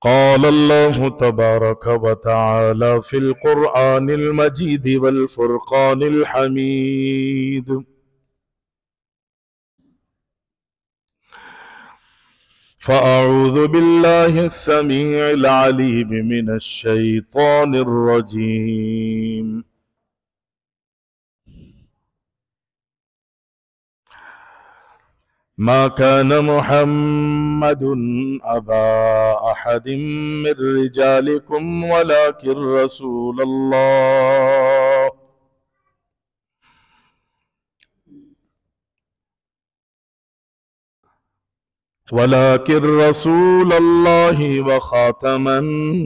قال الله تبارك وتعالى في القرآن المجيد والفرقان الحميد فأعوذ بالله السميع العليم من الشيطان الرجيم ما كان محمد أبا أحد من رجالكم ولكن رسول الله وخاتم النبيين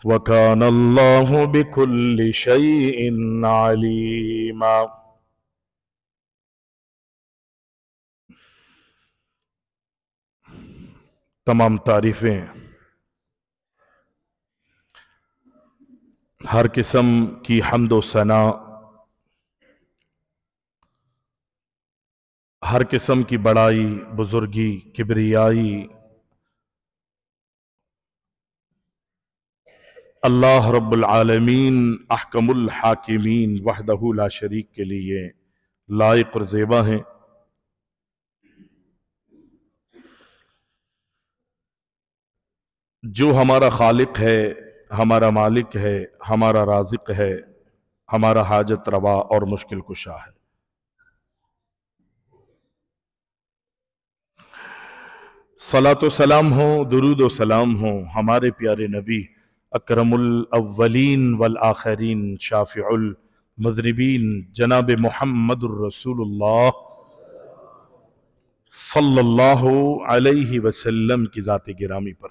وكان الله بكل شيء عليما. تمام تعریفیں ہر قسم کی حمد و ثنا، ہر قسم کی بڑائی، بزرگی، کبریائی اللہ رب العالمین احکم الحاکمین وحدہ لا شریک کے لیے لائق اور زیبا ہیں۔ جو ہمارا خالق ہے، ہمارا مالک ہے، ہمارا رازق ہے، ہمارا حاجت روا اور مشکل کشا ہے۔ صلاۃ و سلام ہو، درود و سلام ہو ہمارے پیارے نبی اکرم الاولین والآخرین، شافع المذنبین، جناب محمد الرسول اللہ صلی اللہ علیہ وسلم کی ذات گرامی پر۔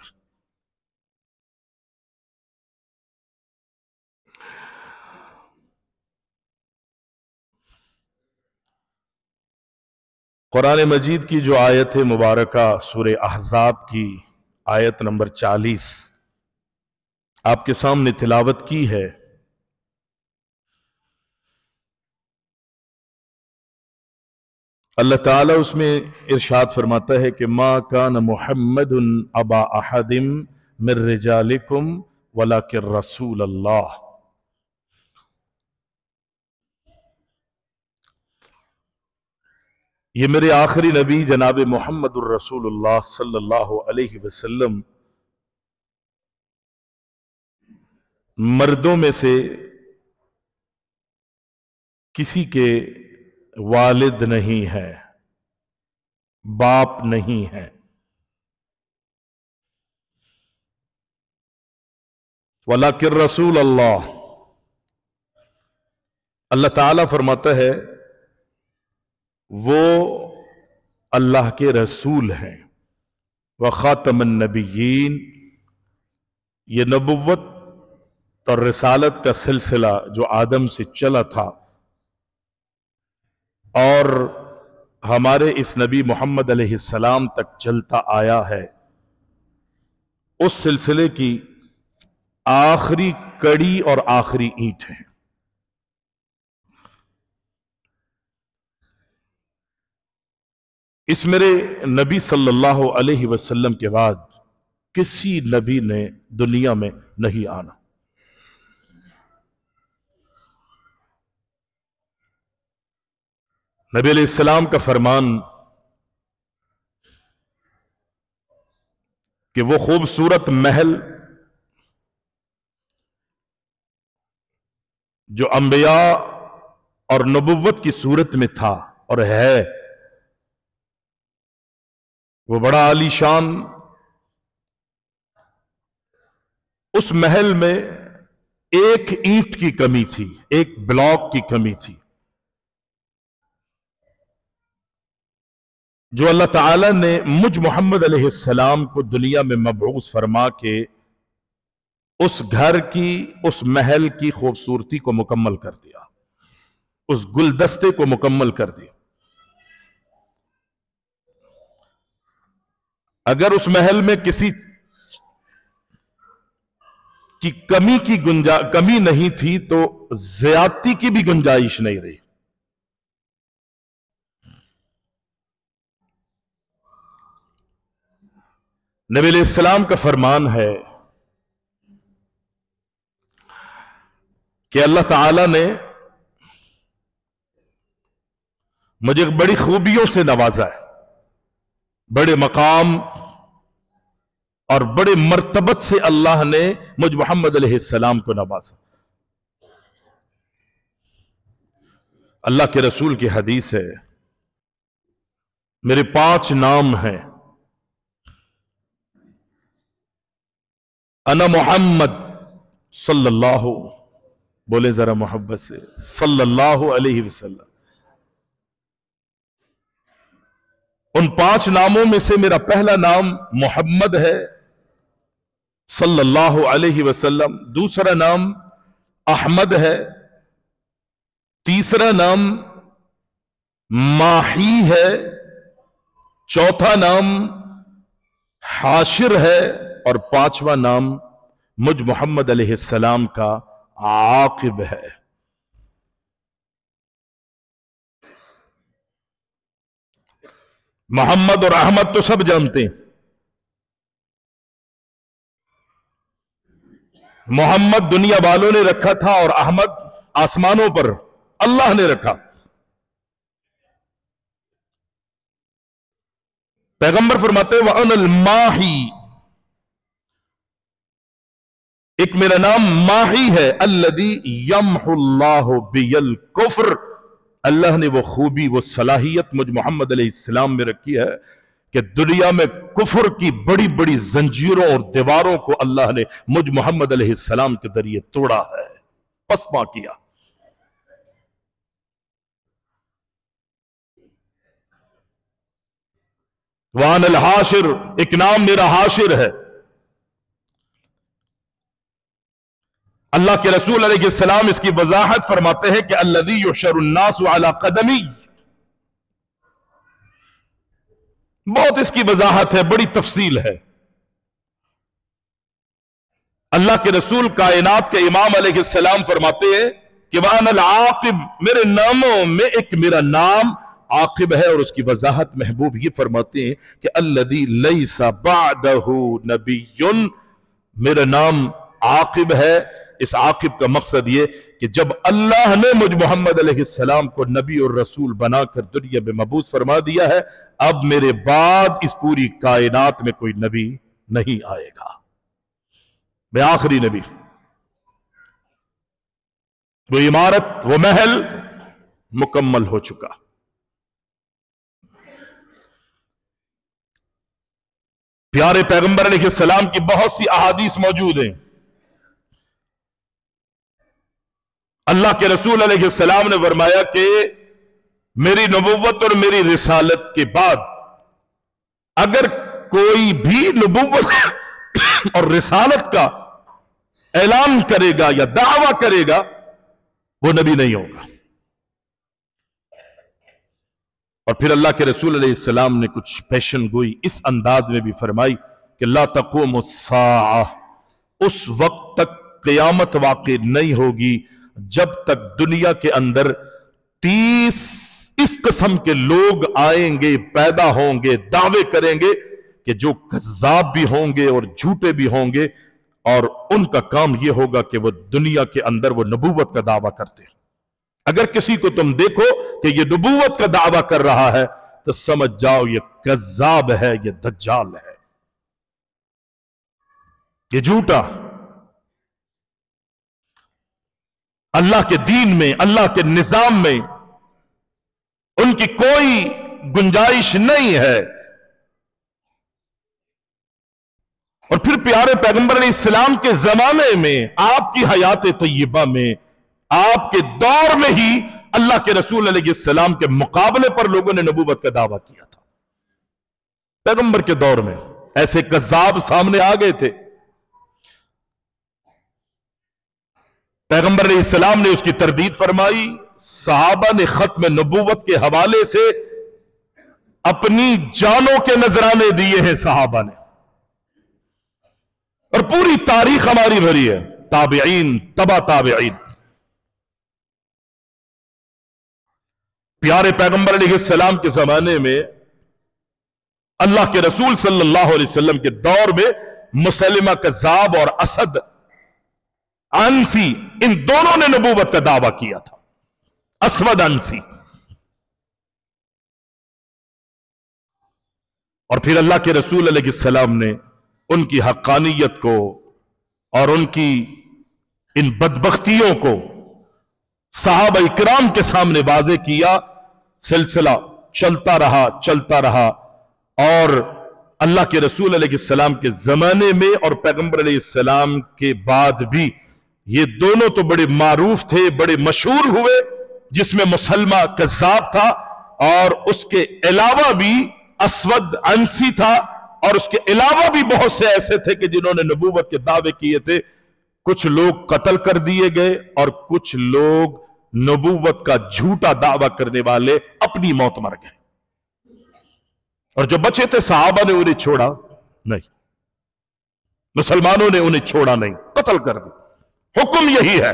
قرآن مجید کی جو آیت مبارکہ سورہ احزاب کی آیت نمبر 40 آپ کے سامنے تلاوت کی ہے، اللہ تعالیٰ اس میں ارشاد فرماتا ہے کہ ما کان محمد ابا احد من رجالکم ولکن رسول اللہ۔ یہ میرے آخری نبی جناب محمد الرسول اللہ صلی اللہ علیہ وسلم مردوں میں سے کسی کے والد نہیں ہے، باپ نہیں ہے، ولیکن رسول اللہ۔ اللہ تعالیٰ فرماتا ہے وہ اللہ کے رسول ہیں، وخاتم النبیین۔ یہ نبوت اور رسالت کا سلسلہ جو آدم سے چلا تھا اور ہمارے اس نبی محمد علیہ السلام تک چلتا آیا ہے، اس سلسلے کی آخری کڑی اور آخری اینٹ ہے۔ اس میرے نبی صلی اللہ علیہ وسلم کے بعد کسی نبی نے دنیا میں نہیں آنا۔ نبی علیہ السلام کا فرمان کہ وہ خوبصورت محل جو انبیاء اور نبوت کی صورت میں تھا اور ہے، وہ بڑا عالی شان، اس محل میں ایک اینٹ کی کمی تھی، ایک بلاک کی کمی تھی، جو اللہ تعالیٰ نے مجھ محمد علیہ السلام کو دنیا میں مبعوث فرما کے اس گھر کی، اس محل کی خوبصورتی کو مکمل کر دیا، اس گلدستے کو مکمل کر دیا۔ اگر اس محل میں کسی کی کمی نہیں تھی تو زیادتی کی بھی گنجائش نہیں رہی۔ नबी अलैहिस्सलाम का फरमान है कि अल्लाह ताला ने मुझे बड़ी खूबियों से नवाजा है, बड़े मकाम और बड़े मर्तबत से अल्लाह ने मुझ मोहम्मद अलैहिस्सलाम को नवाजा। अल्लाह के रसूल की हदीस है, मेरे 5 नाम हैं। अना मोहम्मद सल्लल्लाहु, बोले जरा मोहब्बत से, सल्लल्लाहु अलैहि वसल्लम। उन 5 नामों में से मेरा पहला नाम मोहम्मद है सल्लल्लाहु अलैहि वसल्लम, दूसरा नाम अहमद है, तीसरा नाम माही है, चौथा नाम हाशिर है और 5वां नाम मुझ मोहम्मद अलैहिस्सलाम का आकिब है। मोहम्मद और अहमद तो सब जानते हैं। मोहम्मद दुनिया वालों ने रखा था और अहमद आसमानों पर अल्लाह ने रखा। पैगंबर फरमाते व अनल माही, एक मेरा नाम माही है, अल्लदी यमहुल्लाहु बियल कुफ्र, अल्लाह ने वो खूबी वो सलाहियत मुझ मोहम्मद अलैहिस्सलाम में रखी है कि दुनिया में कुफर की बड़ी बड़ी जंजीरों और दीवारों को अल्लाह ने मुझ मोहम्मद अलैहिस्सलाम के जरिए तोड़ा है, पसमा किया। वान अल हाशिर, एक नाम मेरा हाशिर है। अल्लाह के रसूल अलैहिस्सलाम इसकी वजाहत फरमाते हैं कि अल्लज़ी युशरुन्नासु अला क़दमी, बहुत इसकी वजाहत है, बड़ी तफसील है। अल्लाह के रसूल कायनात के इमाम अलैहिस्सलाम फरमाते हैं कि वानल आकिब, मेरे नामों में एक मेरा नाम आकिब है, और उसकी वजाहत महबूब ये फरमाते हैं कि अल्लज़ी लैसा बअदहु नबियुन, मेरा नाम आकिब है। इस आकिब का मकसद ये कि जब अल्लाह ने मुझ मोहम्मद अलैहिस्सलाम को नबी और रसूल बनाकर दुनिया में मबूस फरमा दिया है, अब मेरे बाद इस पूरी कायनात में कोई नबी नहीं आएगा, मैं आखिरी नबी। वो इमारत, वो महल मुकम्मल हो चुका। प्यारे पैगंबर अलैहिस्सलाम की बहुत सी अहादीस मौजूद हैं। अल्लाह के रसूल अलैहिस्सलाम ने फरमाया कि मेरी नबुव्वत और मेरी रिसालत के बाद अगर कोई भी नबुव्वत और रिसालत का ऐलान करेगा या दावा करेगा, वो नबी नहीं होगा। और फिर अल्लाह के रसूल अलैहिस्सलाम ने कुछ पेशन गोई इस अंदाज में भी फरमाई कि ला तक़ूमु अस्साअ, उस वक्त तक क़यामत वाक़ई नहीं होगी जब तक दुनिया के अंदर 30 इस किस्म के लोग आएंगे, पैदा होंगे, दावे करेंगे कि जो कज़्ज़ाब भी होंगे और झूठे भी होंगे, और उनका काम यह होगा कि वो दुनिया के अंदर वो नबूवत का दावा करते हैं। अगर किसी को तुम देखो कि ये नबूवत का दावा कर रहा है तो समझ जाओ ये कज़्ज़ाब है, ये दज्जाल है, ये झूठा। अल्लाह के दीन में, अल्लाह के निजाम में उनकी कोई गुंजाइश नहीं है। और फिर प्यारे पैगंबर अलैहिस्सलाम के जमाने में, आपकी हयात तय्यबा में, आपके दौर में ही अल्लाह के रसूल अलैहिस्सलाम के मुकाबले पर लोगों ने नबूवत का दावा किया था। पैगंबर के दौर में ऐसे कज़्ज़ाब सामने आ गए थे। पैगंबर अलैहिस्सलाम ने उसकी तरदीद फरमाई। सहाबा ने खत्म नबूवत के हवाले से अपनी जानों के नजराने दिए हैं सहाबा ने, और पूरी तारीख हमारी भरी है, ताबिईन, तबा ताबिईन। प्यारे पैगंबर अलैहिस्सलाम के जमाने में अल्लाह के रसूल सल्लल्लाहु अलैहि वसल्लम के दौर में मुसैलिमा कज़्ज़ाब और असद अंसी, इन दोनों ने नबूवत का दावा किया था। असवद अंसी। और फिर अल्लाह के रसूल अलैहिस्सलाम ने उनकी हक्कानियत को और उनकी इन बदबख्तियों को सहाबा इकराम के सामने वाज़े किया। सिलसिला चलता रहा और अल्लाह के रसूल अलैहिस्सलाम के जमाने में और पैगंबर अलैहिस्सलाम के बाद भी ये दोनों तो बड़े मारूफ थे, बड़े मशहूर हुए, जिसमें मुसलमा कज़्ज़ाब था और उसके अलावा भी असवद अंसी था, और उसके अलावा भी बहुत से ऐसे थे कि जिन्होंने नबूवत के दावे किए थे। कुछ लोग कत्ल कर दिए गए और कुछ लोग नबूवत का झूठा दावा करने वाले अपनी मौत मर गए, और जो बचे थे सहाबा ने उन्हें छोड़ा नहीं, मुसलमानों ने उन्हें छोड़ा नहीं, कत्ल कर दिया। हुक्म यही है।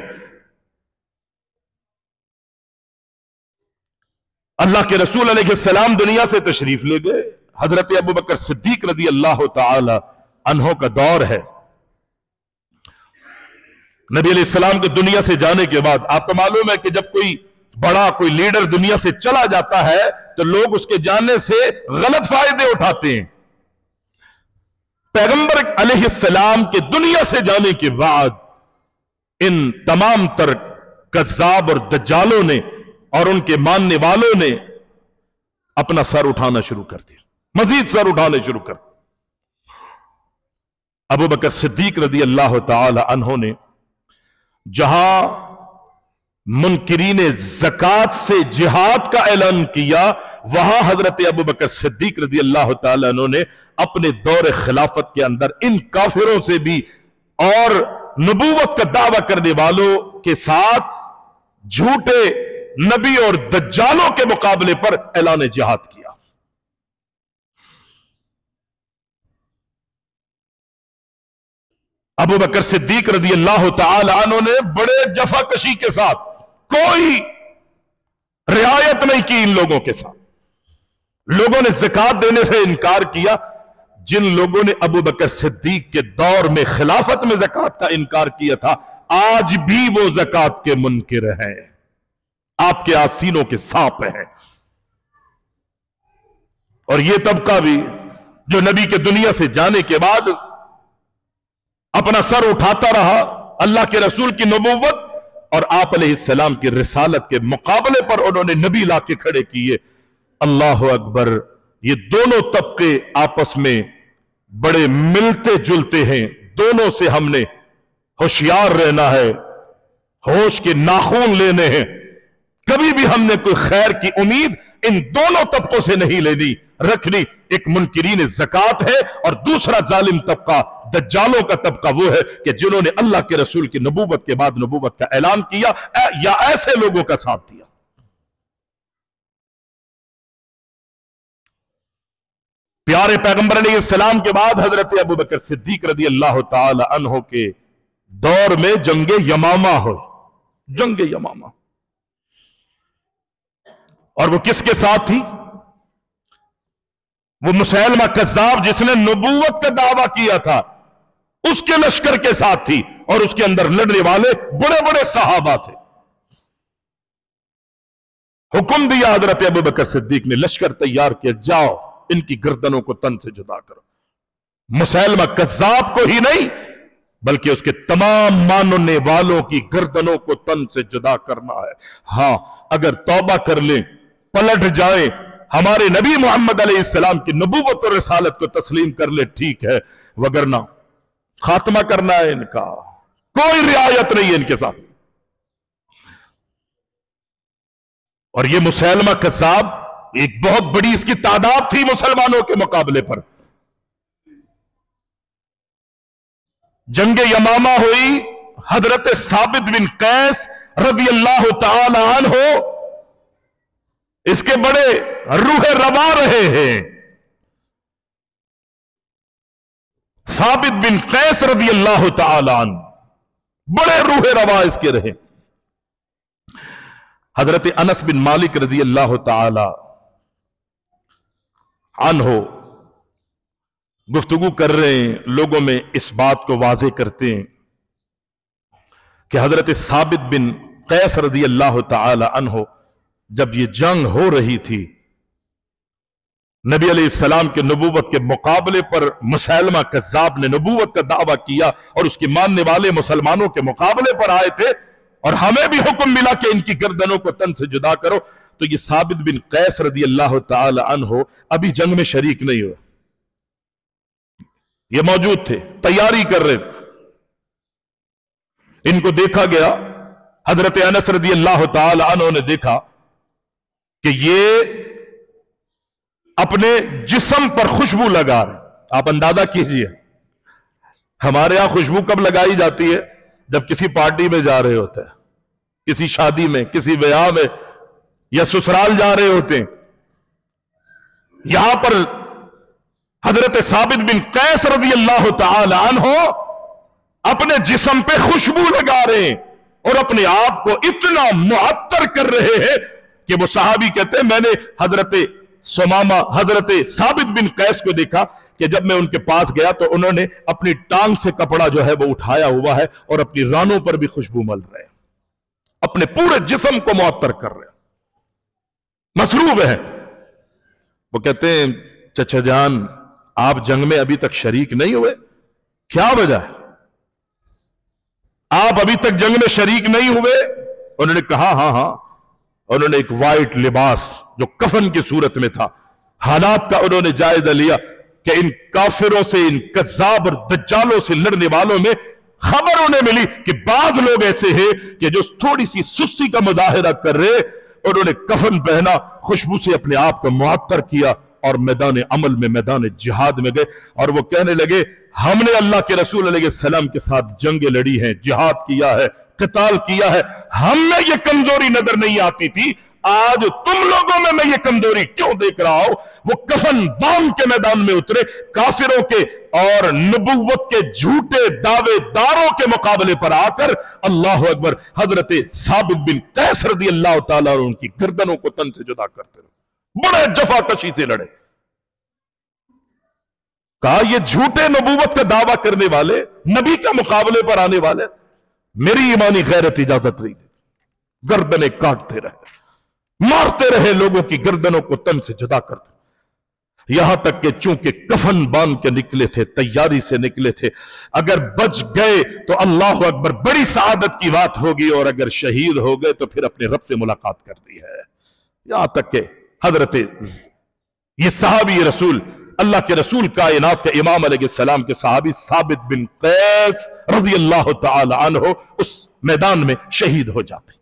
अल्लाह के रसूल अलैहिस्सलाम दुनिया से तशरीफ ले गए। हजरत अबू बकर सिद्दीक रज़ी अल्लाह ताला अन्हो का दौर है। नबी अलैहिस्सलाम के दुनिया से जाने के बाद आपको मालूम है कि जब कोई बड़ा कोई लीडर दुनिया से चला जाता है तो लोग उसके जाने से गलत फायदे उठाते हैं। पैगंबर अलैहिस्सलाम के दुनिया से जाने के बाद इन तमाम तर कज़्ज़ाब और दज्जालों ने और उनके मानने वालों ने अपना सर उठाना शुरू कर दिया, मजीद सर उठाने शुरू कर। अबू बकर सिद्दीक रज़ी अल्लाह ताला अन्हो ने जहां मुनकिरीन ज़कात से जिहाद का ऐलान किया, वहां हजरत अबू बकर सिद्दीक रज़ी अल्लाह ताला अन्हो ने अपने दौर खिलाफत के अंदर इन काफिरों से भी और नबूवत का दावा करने वालों के साथ झूठे नबी और दज्जालों के मुकाबले पर ऐलान जिहाद किया। अबू बकर सिद्दीक रज़ी अल्लाह ताला अन्हु ने बड़े जफाकशी के साथ, कोई रियायत नहीं की इन लोगों के साथ। लोगों ने ज़कात देने से इनकार किया। जिन लोगों ने अबू बकर सिद्दीक के दौर में खिलाफत में ज़कात का इनकार किया था, आज भी वो ज़कात के मुनकिर हैं, आपके आस्तीनों के सांप हैं। और ये तबका भी जो नबी के दुनिया से जाने के बाद अपना सर उठाता रहा, अल्लाह के रसूल की नबूवत और आप अलैहिस्सलाम की रिसालत के मुकाबले पर उन्होंने नबी ला के खड़े किए। अल्लाह अकबर। ये दोनों तबके आपस में बड़े मिलते जुलते हैं। दोनों से हमने होशियार रहना है, होश के नाखून लेने हैं। कभी भी हमने कोई खैर की उम्मीद इन दोनों तबकों से नहीं लेनी रखनी। एक मुनकिरीन ज़कात है और दूसरा जालिम तबका दज्जालों का तबका वो है कि जिन्होंने अल्लाह के रसूल की नबूवत के बाद नबूवत का ऐलान किया या ऐसे लोगों का साथ दिया। प्यारे पैगंबर अलैहिस्सलाम के बाद हजरत अबू बकर सिद्दीक रज़ी अल्लाह ताला अन्हो के दौर में जंगे यमामा हो, जंगे यमामा, और वो किसके साथ थी? वो मुसैलमा कज़्ज़ाब जिसने नबूवत का दावा किया था, उसके लश्कर के साथ थी, और उसके अंदर लड़ने वाले बड़े बड़े सहाबा थे। हुक्म दिया हजरत अबू बकर सिद्दीक ने, लश्कर तैयार किया, जाओ इनकी गर्दनों को तन से जुदा करो। मुसैलमा कज़्ज़ाब को ही नहीं बल्कि उसके तमाम मानने वालों की गर्दनों को तन से जुदा करना है। हां, अगर तौबा कर ले, पलट जाए, हमारे नबी मोहम्मद अलैहिस्सलाम की नबूवत और रिसालत को तस्लीम कर ले, ठीक है, वगरना खात्मा करना है इनका, कोई रियायत नहीं है इनके साथ। और ये मुसैलमा कज़्ज़ाब एक बहुत बड़ी इसकी तादाद थी मुसलमानों के मुकाबले पर। जंगे यमामा हुई, हजरत साबित बिन कैस रज़ी अल्लाह ताला अन्हु इसके बड़े रूहे रवा रहे हैं। साबित बिन कैस रज़ी अल्लाह ताला अन्हु बड़े रूहे रवा इसके रहे। हजरत अनस बिन मालिक रज़ी अल्लाह ताला अन्हु गुफ्तगू कर रहे हैं, लोगों में इस बात को वाज़ेह करते हैं कि हजरत साबित बिन कैस रज़ी अल्लाह तआला अन्हो जब ये जंग हो रही थी, नबी अलैहिस्सलाम के नबूवत के मुकाबले पर मुसैलमा कज़्ज़ाब ने नबूवत का दावा किया और उसके मानने वाले मुसलमानों के मुकाबले पर आए थे और हमें भी हुक्म मिला कि इनकी गर्दनों को तन से जुदा करो। तो ये साबित बिन कैस रज़ी अल्लाह तआला अन्हो अभी जंग में शरीक नहीं हुए, ये मौजूद थे, तैयारी कर रहे थे। इनको देखा गया, हजरत अनस रज़ी अल्लाह तआला अन्हु ने देखा कि ये अपने जिस्म पर खुशबू लगा रहे। आप अंदाजा कीजिए, हमारे यहां खुशबू कब लगाई जाती है? जब किसी पार्टी में जा रहे होते हैं, किसी शादी में, किसी ब्याह में या ससुराल जा रहे होते हैं। यहां पर हजरत साबित बिन कैस रज़ी अल्लाह तआला अन्हु अपने जिस्म पे खुशबू लगा रहे हैं और अपने आप को इतना मुअत्तर कर रहे हैं कि वो सहाबी कहते हैं, मैंने हजरत साबित बिन कैस को देखा कि जब मैं उनके पास गया तो उन्होंने अपनी टांग से कपड़ा जो है वो उठाया हुआ है और अपनी रानों पर भी खुशबू मल रहे हैं, अपने पूरे जिस्म को मुअत्तर कर रहे हैं, मसरूब है। वो कहते हैं, चचा जान आप जंग में अभी तक शरीक नहीं हुए, क्या वजह है? आप अभी तक जंग में शरीक नहीं हुए? उन्होंने कहा हां। उन्होंने एक वाइट लिबास जो कफन की सूरत में था, हालात का उन्होंने जायजा लिया कि इन काफिरों से, इन कज़्ज़ाब और दज्जालों से लड़ने वालों में खबर उन्हें मिली कि बाद लोग ऐसे हैं कि जो थोड़ी सी सुस्ती का मुजाहिरा कर रहे। उन्होंने कफन पहना, खुशबू से अपने आप को मुअत्तर किया और मैदान अमल में, मैदान जिहाद में गए और वो कहने लगे, हमने अल्लाह के रसूल अलैहिस्सलाम के साथ जंगें लड़ी हैं, जिहाद किया है, क़िताल किया है, हमें ये कमजोरी नजर नहीं आती थी, आज तुम लोगों में मैं ये कमजोरी क्यों देख रहा हूं? वो कफन बांध के मैदान में उतरे, काफिरों के और नबुव्वत के झूठे दावेदारों के मुकाबले पर आकर अल्लाह अकबर, हजरत साबित बिन कैस रज़ी अल्लाह तआला और उनकी गर्दनों को तन से जुदा करते रहे, बड़े जफाकशी से लड़े। कहा ये झूठे नबूवत का दावा करने वाले, नबी के मुकाबले पर आने वाले, मेरी ईमानी गैरत इजाजत नहीं देती। गर्दनें काटते रहे, मारते रहे, लोगों की गर्दनों को तन से जुदा करते, यहां तक कि चूंकि कफन बांध के निकले थे, तैयारी से निकले थे, अगर बच गए तो अल्लाह अकबर बड़ी सआदत की बात होगी और अगर शहीद हो गए तो फिर अपने रब से मुलाकात कर दी है। यहां तक कि हजरत ये सहाबी रसूल, अल्लाह के रसूल कायनात के इमाम अलैहिस्सलाम के सहाबी साबित बिन कैस रज़ी अल्लाह तआला अन्हु उस मैदान में शहीद हो जाते।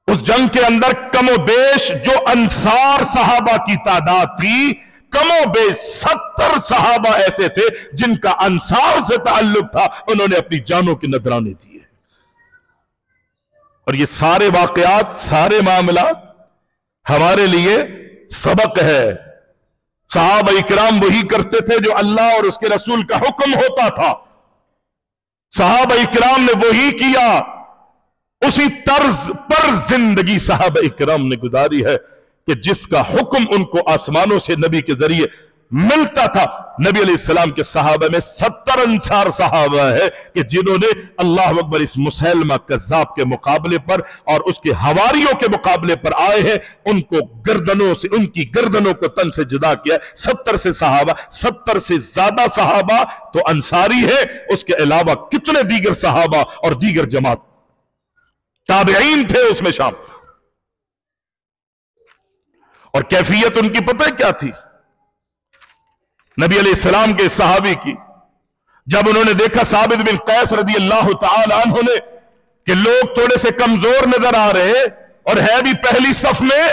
उस जंग के अंदर कमोबेश जो अंसार सहाबा की तादाद थी, कमोबेश 70 सहाबा ऐसे थे जिनका अंसार से ताल्लुक था, उन्होंने अपनी जानों की नजराने दिए। और ये सारे वाकयात, सारे मामलात हमारे लिए सबक है। सहाबा इकराम वही करते थे जो अल्लाह और उसके रसूल का हुक्म होता था, सहाबा इकराम ने वही किया, उसी तर्ज पर जिंदगी सहाबा इकराम ने गुजारी है कि जिसका हुक्म उनको आसमानों से नबी के जरिए मिलता था। नबी अलैहिस्सलाम के सहाबा में 70 अंसार सहाबा है कि जिन्होंने अल्लाह अकबर इस मुसैलमा कज़्ज़ाब के मुकाबले पर और उसके हवारियों के मुकाबले पर आए हैं, उनको गर्दनों से, उनकी गर्दनों को तन से जुदा किया। 70 से सहाबा, 70 से ज्यादा सहाबा तो अंसारी है, उसके अलावा कितने दीगर सहाबा और दीगर जमात ताबईन थे उसमें शामिल। और कैफियत उनकी पता है क्या थी? नबी अलैहिस्सलाम के सहाबी की, जब उन्होंने देखा साबित बिन कैस रज़ी अल्लाह तआला अन्हु ने कि लोग थोड़े से कमजोर नजर आ रहे और है भी पहली सफ में,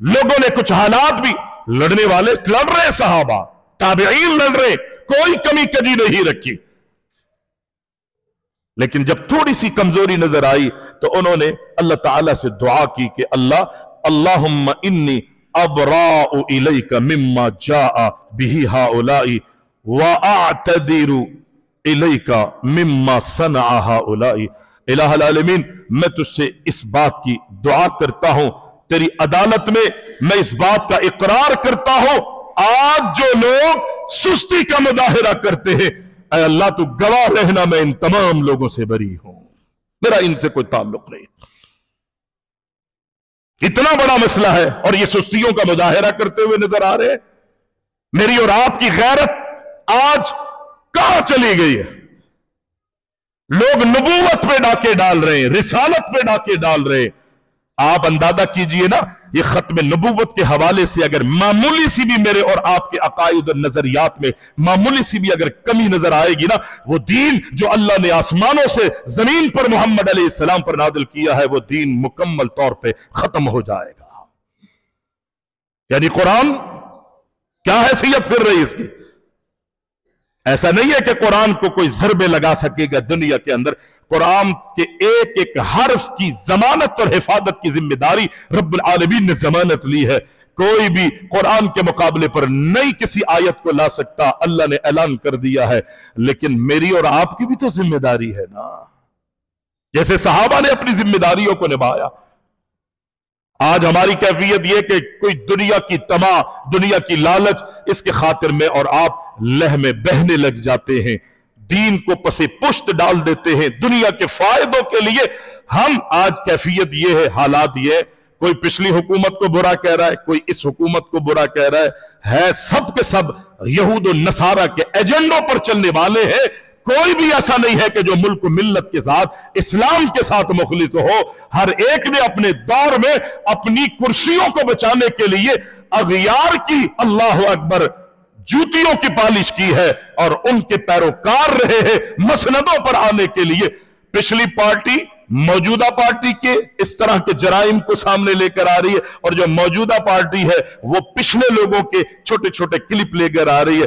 लोगों ने कुछ हालात भी, लड़ने वाले लड़ रहे, सहाबा ताबईन लड़ रहे, कोई कमी कजी नहीं रखी, लेकिन जब थोड़ी सी कमजोरी नजर आई तो उन्होंने अल्लाह ताला से दुआ की कि अल्लाहुम्मा इन्नी अबराउ इलैका मिम्मा जाअ बिही हाउलाई व अअतदिरु इलैका मिम्मा सनअ हाउलाई। इलाहुल आलमीन, मैं तुझसे इस बात की दुआ करता हूं, तेरी अदालत में मैं इस बात का इकरार करता हूं آج جو لوگ سستی کا مظاہرہ کرتے ہیں، اے اللہ تو گواہ رہنا میں ان تمام لوگوں سے بری ہوں، میرا ان سے کوئی تعلق نہیں۔ اتنا بڑا مسئلہ ہے اور یہ سستیوں کا مظاہرہ کرتے ہوئے نظر آ رہے ہیں۔ میری اور آپ کی غیرت آج کہاں چلی گئی ہے؟ لوگ نبوت پہ ڈاکے ڈال رہے ہیں، رسالت پہ ڈاکے ڈال رہے ہیں۔ آپ اندازہ کیجئے نا، یہ ختم نبوت کے حوالے سے اگر معمولی سی بھی میرے اور آپ کے عقائد اور نظریات میں معمولی سی بھی اگر کمی نظر آئے گی نا، وہ دین جو اللہ نے آسمانوں سے زمین پر محمد علیہ السلام پر نازل کیا ہے، وہ دین مکمل طور پہ ختم ہو جائے گا۔ یعنی قرآن کیا حیثیت پھر رہی اس کی؟ ایسا نہیں ہے کہ قرآن کو کوئی ضربے لگا سکے گا دنیا کے اندر۔ قرآن کے ایک ایک حرف کی ضمانت اور حفاظت کی ذمہ داری رب العالمین نے ضمانت لی ہے۔ کوئی بھی قرآن کے مقابلے پر نئی کسی آیت کو لا سکتا، اللہ نے اعلان کر دیا ہے۔ لیکن میری اور آپ کی بھی تو ذمہ داری ہے نا، جیسے صحابہ نے اپنی ذمہ داریوں کو نبھایا۔ آج ہماری کیفیت یہ کہ کوئی دنیا کی طمع، دنیا کی لالچ، اس کے خاطر میں اور آپ لہ میں بہنے لگ جاتے ہیں، دین کو پسے پشت ڈال دیتے ہیں دنیا کے فائدوں کے لیے۔ ہم آج کیفیت یہ ہے، حالات یہ ہے، کوئی پچھلی حکومت کو برا کہہ رہا ہے، کوئی اس حکومت کو برا کہہ رہا ہے سب کے سب یہود و نصارہ کے ایجنڈوں پر چلنے والے ہیں۔ کوئی بھی ایسا نہیں ہے کہ جو ملک و ملت کے ساتھ، اسلام کے ساتھ مخلص ہو۔ ہر ایک نے اپنے دور میں اپنی کرسیوں کو بچانے کے لیے اغیار کی، اللہ اکبر، جوتیوں کی پالش کی ہے اور ان کے پیروکار رہے ہیں مسندوں پر آنے کے لیے۔ پچھلی پارٹی موجودہ پارٹی کے اس طرح کے جرائم کو سامنے لے کر آ رہی ہے، اور جو موجودہ پارٹی ہے وہ پچھلے لوگوں کے چھوٹے چھوٹے کلپ لے کر آ رہی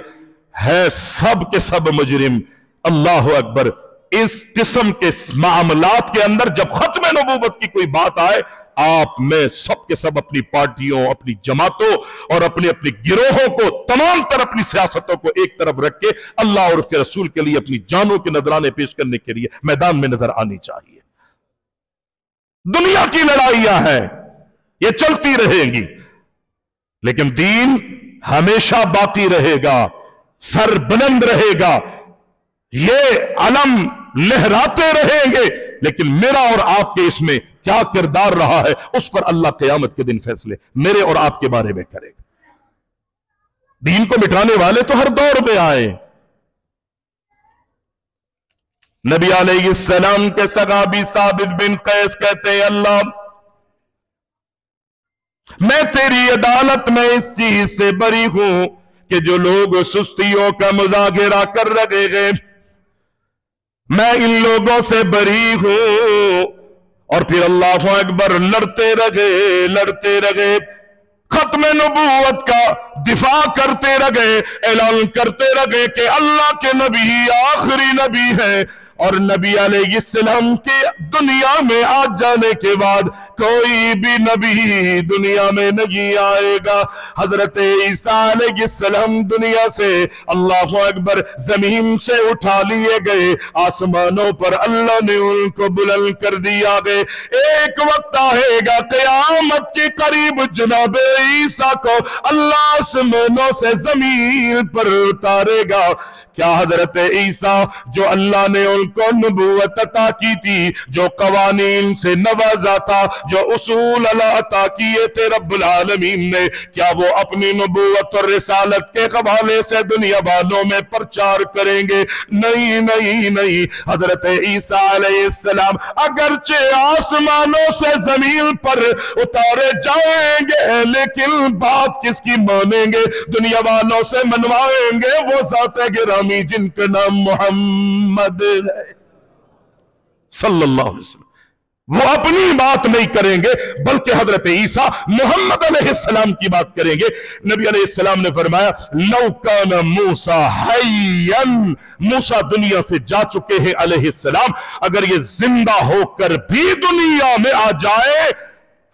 ہے سب کے سب مجرم۔ اللہ اکبر، اس قسم کے معاملات کے اندر جب ختم نبوت کی کوئی بات آئے، آپ میں سب کے سب اپنی پارٹیوں، اپنی جماعتوں اور اپنی گروہوں کو، تمام تر اپنی سیاستوں کو ایک طرف رکھ کے اللہ اور اس کے رسول کے لیے اپنی جانوں کے نذرانے پیش کرنے کے لیے میدان میں نظر آنی چاہیے۔ دنیا کی لڑائیاں ہیں، یہ چلتی رہیں گی، لیکن دین ہمیشہ باقی رہے گا، سر بلند رہے گا، یہ علم لہراتے رہیں گے۔ لیکن میرا اور آپ کے اس میں کیا کردار رہا ہے، اس پر اللہ قیامت کے دن فیصلے میرے اور آپ کے بارے میں کرے گا۔ دین کو مٹانے والے تو ہر دور میں آئے۔ نبی علیہ السلام کے صحابی ثابت بن قیس کہتے ہیں، اللہ میں تیری عدالت میں اس چیز سے بری ہوں کہ جو لوگ سستیوں کا مظاہرہ کر رہے ہیں، میں ان لوگوں سے بری ہوں۔ اور پھر اللہ اکبر، لڑتے رہے، ختم نبوت کا دفاع کرتے رہے، اعلان کرتے رہے کہ اللہ کے نبی آخری نبی ہیں، اور نبی علیہ السلام کے دنیا میں آ جانے کے بعد کوئی بھی نبی دنیا میں نہیں آئے گا۔ حضرت عیسیٰ علیہ السلام دنیا سے اللہ اکبر زمین سے اٹھا لیے گئے، آسمانوں پر اللہ نے ان کو بلند کر دیا گئے۔ ایک وقت آئے گا قیامت کے قریب جناب عیسیٰ کو اللہ آسمانوں سے زمین پر اتارے گا۔ کیا حضرت عیسیٰ جو اللہ نے ان کو نبوت عطا کی تھی، جو قوانین سے نوازا تھا، جو اصول اللہ عطا کیے تھے رب العالمین نے، کیا وہ اپنی نبوت اور رسالت کے حوالے سے دنیا والوں میں پرچار کریں گے؟ نہیں۔ حضرت عیسیٰ علیہ السلام اگرچہ آسمانوں سے زمین پر اتارے جائیں گے، لیکن بات کس کی مانیں گے؟ دنیا والوں سے منوائیں گے وہ ذات گرامی جن کا نام محمد ہے صلی اللہ علیہ وسلم۔ وہ اپنی بات نہیں کریں گے بلکہ حضرت عیسیٰ محمد علیہ السلام کی بات کریں گے۔ نبی علیہ السلام نے فرمایا، لو کان موسیٰ حیّا، موسیٰ دنیا سے جا چکے ہیں علیہ السلام، اگر یہ زندہ ہو کر بھی دنیا میں آ جائے،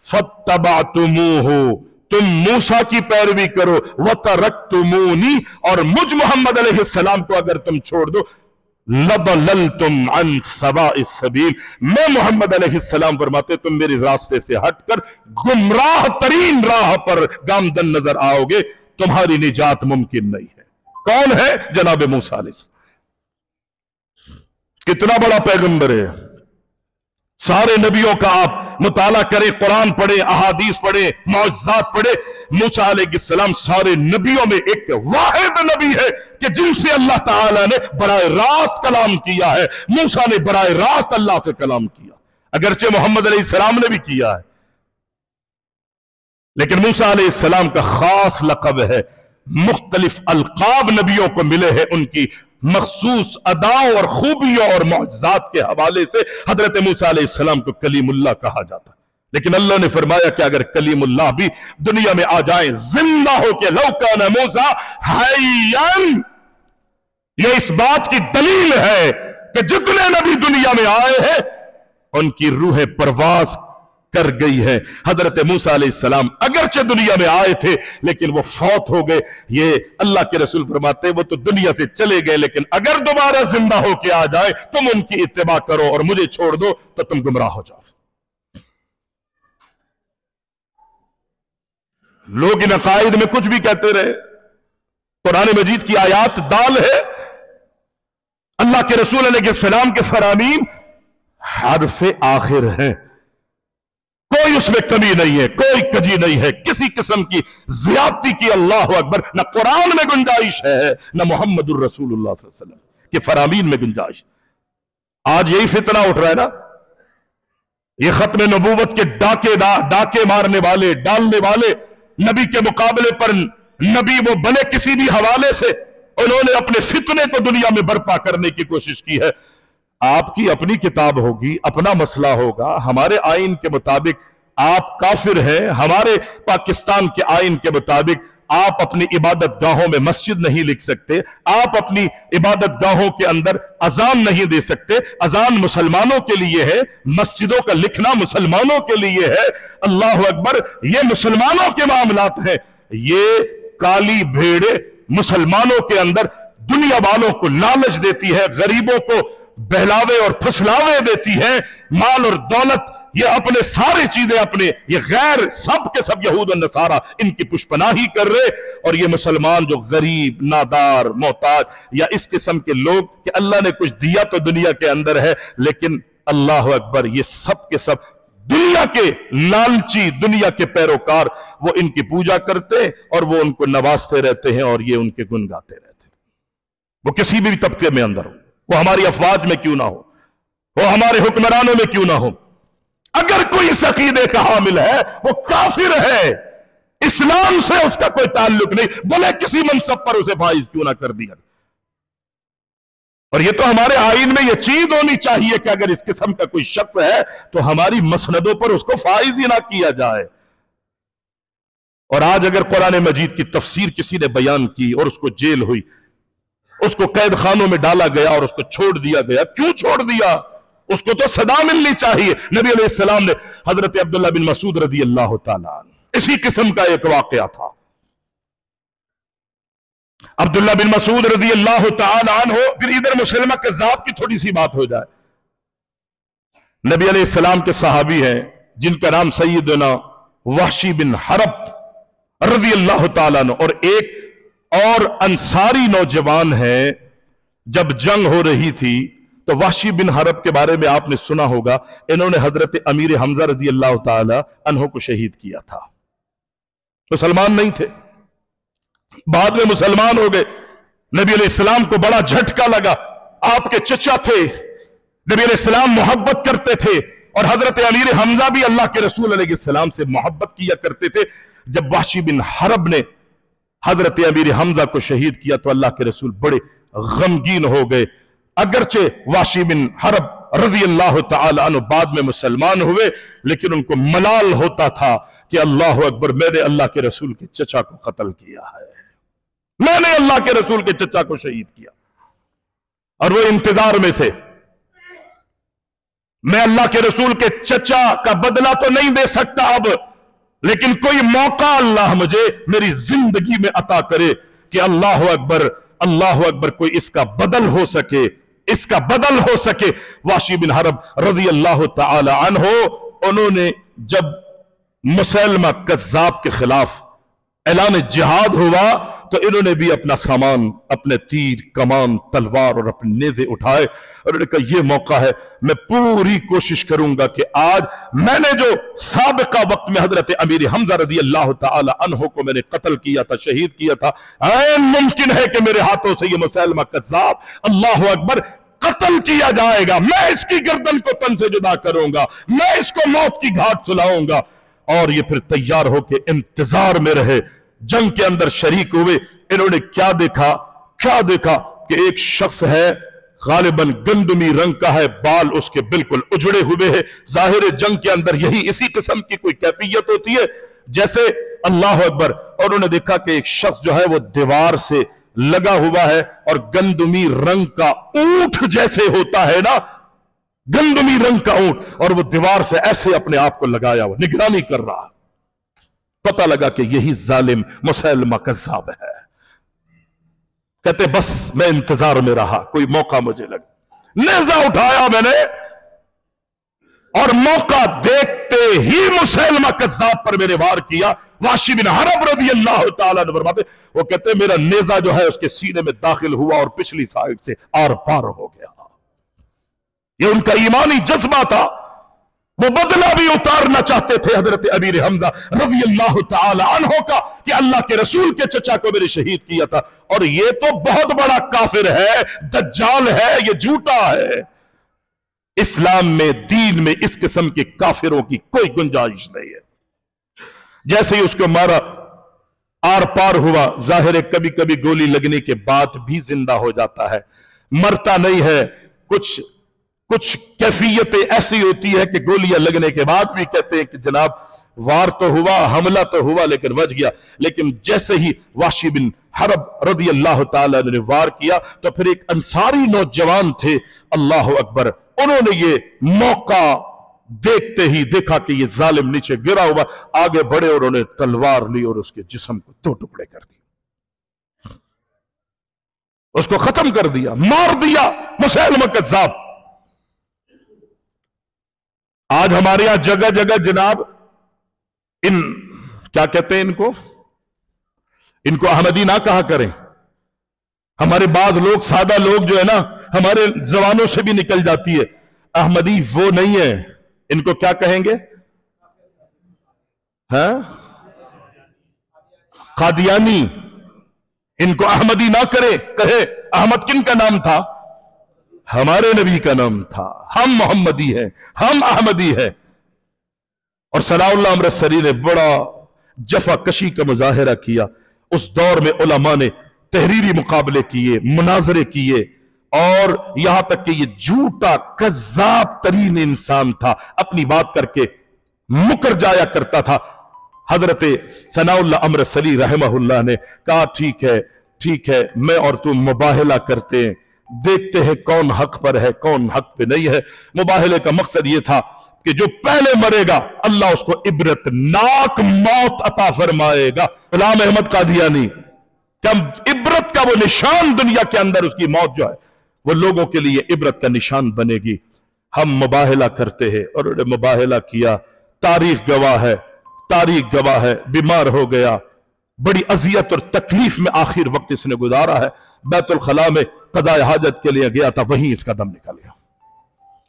فاتبعتموہ، تم موسیٰ کی پیروی کرو، وَتَرَكْتُمُونِی، اور مجھ محمد علیہ السلام کو اگر تم چھوڑ دو، لَضَلَلْتُمْ عَنْ سَوَاءِ السَّبِیلِ، میں محمد علیہ السلام فرماتے تم میرے راستے سے ہٹ کر گمراہ ترین راہ پر گامزن نظر آؤ گے۔ तुम्हारी निजात मुमकिन नहीं है। कौन है? जनाब मूसा अलैहिस्सलाम। कितना बड़ा पैगंबर है। सारे नबियों का आप मुताला करें, कुरान पढ़े, अहादीस पढ़े, मौजज़ात पढ़े, मूसा अलैहिस्सलाम सारे नबियों में एक वाहिद नबी है कि जिनसे अल्लाह ताला ने बराए रास्त कलाम किया है। मूसा ने बराए रास्त अल्लाह से कलाम किया, अगरचे मोहम्मद अलैहिस्सलाम ने भी किया है, लेकिन मूसा अलैहिस्सलाम का खास लक़ब है। मुख्तलिफ अलक़ाब नबियों को मिले हैं उनकी मखसूस अदाओं और खूबियों और मौजज़ात के हवाले से हजरत मूसा अलैहिस्सलाम को कलीमुल्लाह कहा जाता है। लेकिन अल्लाह ने फरमाया कि अगर कलीमुल्लाह भी दुनिया में आ जाए जिंदा होके, लौ काना मूसा हय्यन, ये इस बात की दलील है कि जितने नबी दुनिया में आए हैं उनकी रूहें परवाज कर गई है। हजरत मूसा अलैहिस्सलाम अगरचे दुनिया में आए थे लेकिन वो फौत हो गए। ये अल्लाह के रसूल फरमाते वो तो दुनिया से चले गए, लेकिन अगर दोबारा जिंदा होके आ जाए तुम उनकी इत्तिबा करो और मुझे छोड़ दो तो तुम गुमराह हो जाओ। लोग इन अकायद में कुछ भी कहते रहे, कुरान मजीद की आयात दाल है, अल्लाह के रसूल अलैहिस्सलाम के फरामीन हरफ़े आखिर हैं, कोई उसमें कमी नहीं है, कोई कजी नहीं है, किसी किस्म की ज्यादती की अल्लाह अकबर न कुरान में गुंजाइश है न मोहम्मदुर रसूलुल्लाह सल्लल्लाहु अलैहि वसल्लम के फरामीन में गुंजाइश। आज यही फितना उठ रहा है ना, ये खत्म नबूवत के डाके मारने वाले, डालने वाले, नबी के मुकाबले पर नबी वो बने किसी भी हवाले से, उन्होंने अपने फितने को दुनिया में बर्पा करने की कोशिश की है। आपकी अपनी किताब होगी, अपना मसला होगा, हमारे आइन के मुताबिक आप काफिर हैं, हमारे पाकिस्तान के आइन के मुताबिक आप अपनी इबादत गाहों में मस्जिद नहीं लिख सकते, आप अपनी इबादत गाहों के अंदर अजान नहीं दे सकते। अजान मुसलमानों के लिए है, मस्जिदों का लिखना मुसलमानों के लिए है। अल्लाह अकबर, ये मुसलमानों के मामलात हैं। ये काली भेड़े मुसलमानों के अंदर दुनिया वालों को लालच देती है, गरीबों को बहलावे और फुसलावे देती है, माल और दौलत, ये अपने सारी चीजें अपने, ये गैर सब के सब यहूद और नसारा इनकी पुष्पनाही कर रहे, और ये मुसलमान जो गरीब, नादार, मोहताज या इस किस्म के लोग कि अल्लाह ने कुछ दिया तो दुनिया के अंदर है, लेकिन अल्लाह अकबर ये सब के सब दुनिया के लालची, दुनिया के पैरोकार, वो इनकी पूजा करते और वो उनको नवाजते रहते हैं और ये उनके गुण गाते रहते हैं। वो किसी भी तबके में अंदर हो, वो हमारी अफवाज में क्यों ना हो, वो हमारे हुक्मरानों में क्यों ना हो, अगर कोई इस अकीदे का हामिल है वो काफिर है, इस्लाम से उसका कोई ताल्लुक नहीं, भले किसी मनसब पर उसे फाइज क्यों ना कर दिया। और ये तो हमारे आइन में ये चीज होनी चाहिए कि अगर इस किस्म का कोई शक है तो हमारी मसनदों पर उसको फाइज ही ना किया जाए। और आज अगर कुरान मजीद की तफसीर किसी ने बयान की और उसको जेल हुई, उसको कैद खानों में डाला गया और उसको छोड़ दिया गया, क्यों छोड़ दिया? उसको तो सदा मिलनी चाहिए। नबी अलैहिस्सलाम ने हजरत अब्दुल्लाह बिन मसूद रज़ी अल्लाह ताला इसी किस्म का एक वाकया था। अब्दुल्लाह बिन मसूद रज़ी अल्लाह ताला अन्हु, फिर इधर मुसलमा कज़्ज़ाब की थोड़ी सी बात हो जाए। नबी अलैहिस्सलाम के सहाबी हैं जिनका नाम सैयदना वहशी बिन हरब रज़ी अल्लाह ताला अन्हु, और एक और अंसारी नौजवान है। जब जंग हो रही थी तो वहशी बिन हरब के बारे में आपने सुना होगा, इन्होंने हजरत अमीर हमजा रज़ी अल्लाह ताला अन्हु को शहीद किया था। मुसलमान नहीं थे, बाद में मुसलमान हो गए। नबी अलैहिस्सलाम को बड़ा झटका लगा, आपके चचा थे, नबी अलैहिस्सलाम मोहब्बत करते थे और हजरत अमीर हमजा भी अल्लाह के रसूल अलैहिस्सलाम से मोहब्बत किया करते थे। जब वहशी बिन हरब ने हजरत अमीर हमजा को शहीद किया तो अल्लाह के रसूल बड़े गमगीन हो गए। अगरचे वहशी बिन हरब रज़ी अल्लाह ताला अन्हु बाद में मुसलमान हुए, लेकिन उनको मलाल होता था कि अल्लाह अकबर, मैंने अल्लाह के रसूल के चचा को कत्ल किया है, मैंने अल्लाह के रसूल के चचा को शहीद किया। और वो इंतजार में थे, मैं अल्लाह के रसूल के चचा का बदला तो नहीं दे सकता अब, लेकिन कोई मौका अल्लाह मुझे मेरी जिंदगी में अता करे कि अल्लाह अकबर कोई इसका बदल हो सके, इसका बदल हो सके। वहशी बिन हरब रज़ी अल्लाह ताला अन्हु, उन्होंने जब मुसलमा कज़्ज़ाब के खिलाफ ऐलान जिहाद हुआ तो इन्होंने भी अपना सामान, अपने तीर, कमान, तलवार और अपने नेज़े उठाए और उन्होंने कहा यह मौका है, मैं पूरी कोशिश करूंगा कि आज मैंने जो साबिका वक्त में हजरत अमीर हमजा रज़ी अल्लाह ताला अन्हो को मैंने कत्ल किया था, शहीद किया था, ऐन मुमकिन है कि मेरे हाथों से यह मुसैलमा कज़्ज़ाब, अल्लाह अकबर, कत्ल किया जाएगा। मैं इसकी गर्दन को तन से जुदा करूंगा, मैं इसको मौत की घाट सुलाऊंगा। और ये फिर तैयार होकर इंतजार में रहे, जंग के अंदर शरीक हुए। इन्होंने क्या देखा कि एक शख्स है, गालिबन गंदमी रंग का है, बाल उसके बिल्कुल उजड़े हुए हैं। जाहिर जंग के अंदर यही इसी किस्म की कोई कैफियत होती है जैसे, अल्लाह अकबर। और उन्होंने देखा कि एक शख्स जो है वो दीवार से लगा हुआ है और गंदमी रंग का ऊंट जैसे होता है ना, गंदमी रंग का ऊंट, और वो दीवार से ऐसे अपने आप को लगाया हुआ निगरानी कर रहा। पता लगा कि यही जालिम मुसैलमा कज़्ज़ाब है। कहते बस मैं इंतजार में रहा, कोई मौका मुझे लगा, नेज़ा उठाया मैंने और मौका देखते ही मुसैलमा कज़्ज़ाब पर मैंने वार किया। वाशी बिन हरब रज़ी अल्लाह ताला अन्हु फरमाते, वो कहते मेरा नेज़ा जो है उसके सीने में दाखिल हुआ और पिछली साइड से आर पार हो गया। ये उनका ईमानी जज्बा था, वो बदला भी उतारना चाहते थे हजरत अमीर हमजा रज़ी अल्लाह ताला अन्हु का कि अल्लाह के रसूल के चचा को मैंने शहीद किया था। और ये तो बहुत बड़ा काफिर है, दज्जाल है, ये झूठा है। इस्लाम में, दीन में इस किस्म के काफिरों की कोई गुंजाइश नहीं है। जैसे ही उसको मारा, आर पार हुआ। जाहिर है कभी कभी गोली लगने के बाद भी जिंदा हो जाता है, मरता नहीं है। कुछ कैफियतें ऐसी होती है कि गोलियां लगने के बाद भी कहते हैं कि जनाब वार तो हुआ, हमला तो हुआ, लेकिन बच गया। लेकिन जैसे ही वाशी बिन हरब रज़ी अल्लाह ताला ने वार किया तो फिर एक अंसारी नौजवान थे, अल्लाह अकबर, उन्होंने ये मौका देखते ही देखा कि ये जालिम नीचे गिरा हुआ, आगे बढ़े और उन्होंने तलवार ली और उसके जिस्म को दो टुकड़े कर दिए, उसको खत्म कर दिया, मार दिया मुसैलमा कज़्ज़ाब। आज हमारे यहां जगह जगह जनाब इन क्या कहते हैं, इनको अहमदी ना कहा करें। हमारे बाद लोग, सादा लोग जो है ना, हमारे जबानों से भी निकल जाती है, अहमदी वो नहीं है, इनको क्या कहेंगे? हैं? कादियानी। इनको अहमदी ना करे, कहे अहमद किन का नाम था? हमारे नबी का नाम था। हम मोहम्मदी हैं, हम अहमदी हैं। और सनाउल्लाह अमृतसरी ने बड़ा जफाकशी का मुजाहिरा किया। उस दौर में उलमा ने तहरीरी मुकाबले किए, मुनाजरे किए, और यहां तक कि ये झूठा कज़्ज़ाब तरीन इंसान था, अपनी बात करके मुकर जाया करता था। हजरत सनाउल्लाह अमृतसरी रहमहुल्लाह ने कहा ठीक है, मैं और तुम मुबाहला करते हैं, देखते हैं कौन हक पर है, कौन हक पे नहीं है। मुबाहले का मकसद यह था कि जो पहले मरेगा अल्लाह उसको इबरतनाक मौत अता फरमाएगा। गुलाम अहमद कादियानी, क्या इबरत का वो निशान दुनिया के अंदर, उसकी मौत जो है वो लोगों के लिए इबरत का निशान बनेगी। हम मुबाहला करते हैं, और उन्होंने मुबाहला किया। तारीख गवाह है, बीमार हो गया, बड़ी अजियत और तकलीफ में आखिर वक्त इसने गुजारा है। बैतुल खला में क़ज़ाए हाजत के लिए गया था, वहीं इसका दम निकल गया।